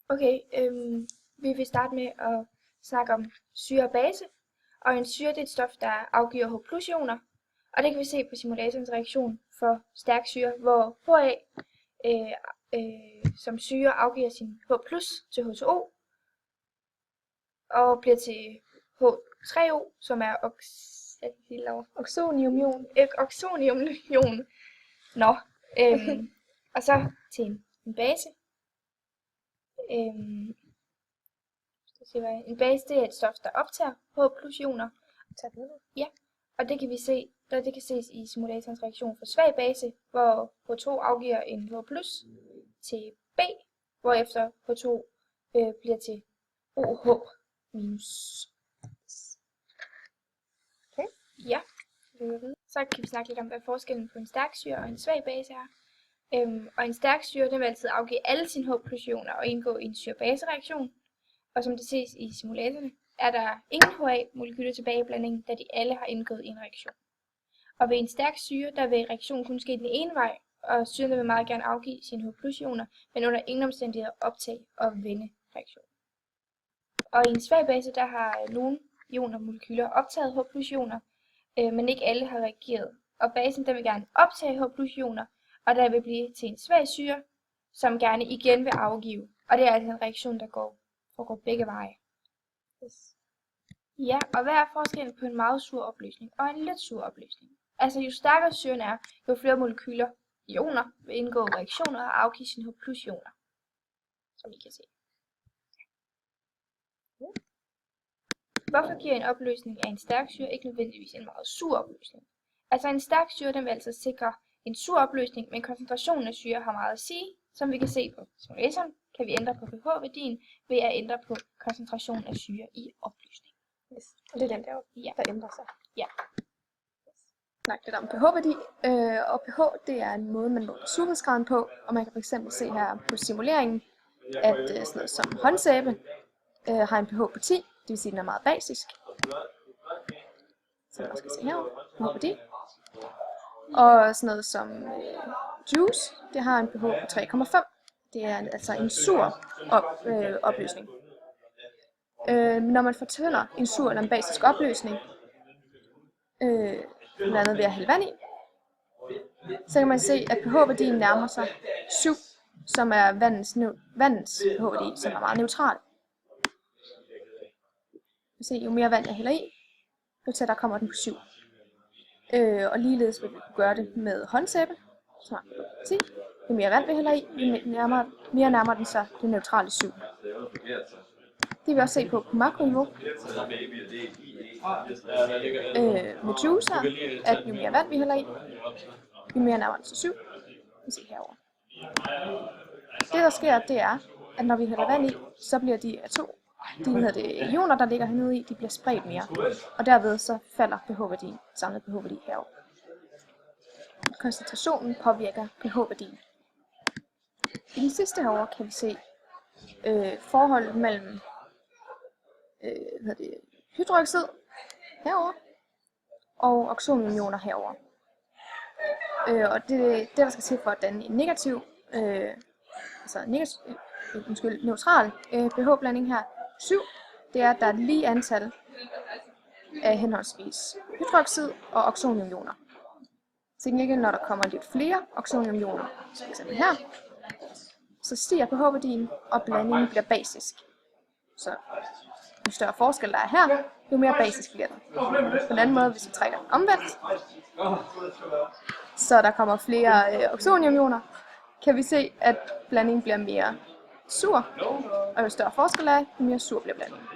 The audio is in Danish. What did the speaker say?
Okay, vi vil starte med at snakke om syre og base. Og en syre det er et stof, der afgiver H+ ioner. Og det kan vi se på simulatorens reaktion for stærk syre, hvor HA som syre afgiver sin H+ til H2O og bliver til H3O, som er oxoniumion. Nå, og så til en base. En base det er et stof, der optager H+ ioner. Ja, og det kan vi se, det kan ses i simulatorens reaktion for svag base, hvor H2 afgiver en H+ til B, hvorefter H2 bliver til OH-. Okay. Ja, så kan vi snakke lidt om, hvad forskellen på en stærk syre og en svag base er. Og en stærk syre, den vil altid afgive alle sine H+ ioner og indgå i en syre-base-reaktion. Og som det ses i simulatorerne, er der ingen HA-molekyler tilbage i blandingen, da de alle har indgået i en reaktion. Og ved en stærk syre, der vil reaktionen kun ske den ene vej, og syren vil meget gerne afgive sine H+ ioner, men under ingen omstændigheder optage og vende reaktionen. Og i en svag base, der har nogle ioner-molekyler optaget H+ ioner, men ikke alle har reageret. Og basen den vil gerne optage H+ ioner, og der vil blive til en svag syre, som gerne igen vil afgive. Og det er altså en reaktion, der foregår begge veje. Yes. Ja, og hvad er forskellen på en meget sur opløsning og en let sur opløsning? Altså jo stærkere syren er, jo flere molekyler, ioner, vil indgå i reaktioner og afgive sine H+ ioner, som I kan se. Hvorfor giver en opløsning af en stærk syre ikke nødvendigvis en meget sur opløsning? Altså en stærk syre, den vil altså sikre en sur opløsning, men koncentrationen af syre har meget at sige. Som vi kan se på simulatoren, kan vi ændre på pH-værdien ved at ændre på koncentrationen af syre i opløsning. Yes. Og det er den der, der ændrer sig. Ja. Snak lidt om pH-værdi, og pH det er en måde, man måler surhedsgraden på, og man kan fx se her på simuleringen, at sådan noget som håndsæbe har en pH på 10, det vil sige, at den er meget basisk. Så man også kan se her, pH på 10. Og sådan noget som juice, det har en pH på 3,5. Det er altså en sur opløsning. Når man fortynder en sur eller en basisk opløsning, blandt andet ved at hælde vand i, så kan man se, at pH-værdien nærmer sig 7, som er vandets pH-værdi, som er meget neutral. Se, jo mere vand jeg hælder i, jo tættere kommer den på 7. Og ligeledes vil vi kunne gøre det med håndsæbe, som er på 10. Jo mere vand vi hælder i, jo mere nærmer den sig det neutrale 7. Det vil vi også se på makroniveau. Med juice her, at jo mere vand vi hælder i, jo mere nærmer den sig 7. Vi ser herovre. Det der sker, det er, at når vi hælder vand i, så bliver de ioner, der ligger hernede i, de bliver spredt mere. Og derved så falder pH-værdien, samlet pH-værdi herovre. Koncentrationen påvirker pH-værdien. I den sidste herovre kan vi se forholdet mellem hydroxid herovre og oxoniumioner herovre. Og det der skal til for at danne en neutral pH-blanding her, 7, det er, at der er et lige antal af henholdsvis hydroxid og oxoniumioner. Til gengæld, når der kommer lidt flere oxoniumioner, f.eks. her, så stiger pH-værdien, og blandingen bliver basisk. Så jo større forskel der er her, jo mere basisk bliver den. På den anden måde, hvis vi trækker omvendt, så der kommer flere oxoniumioner, kan vi se, at blandingen bliver mere sur, og jo større forskel er, jo mere sur bliver blandingen.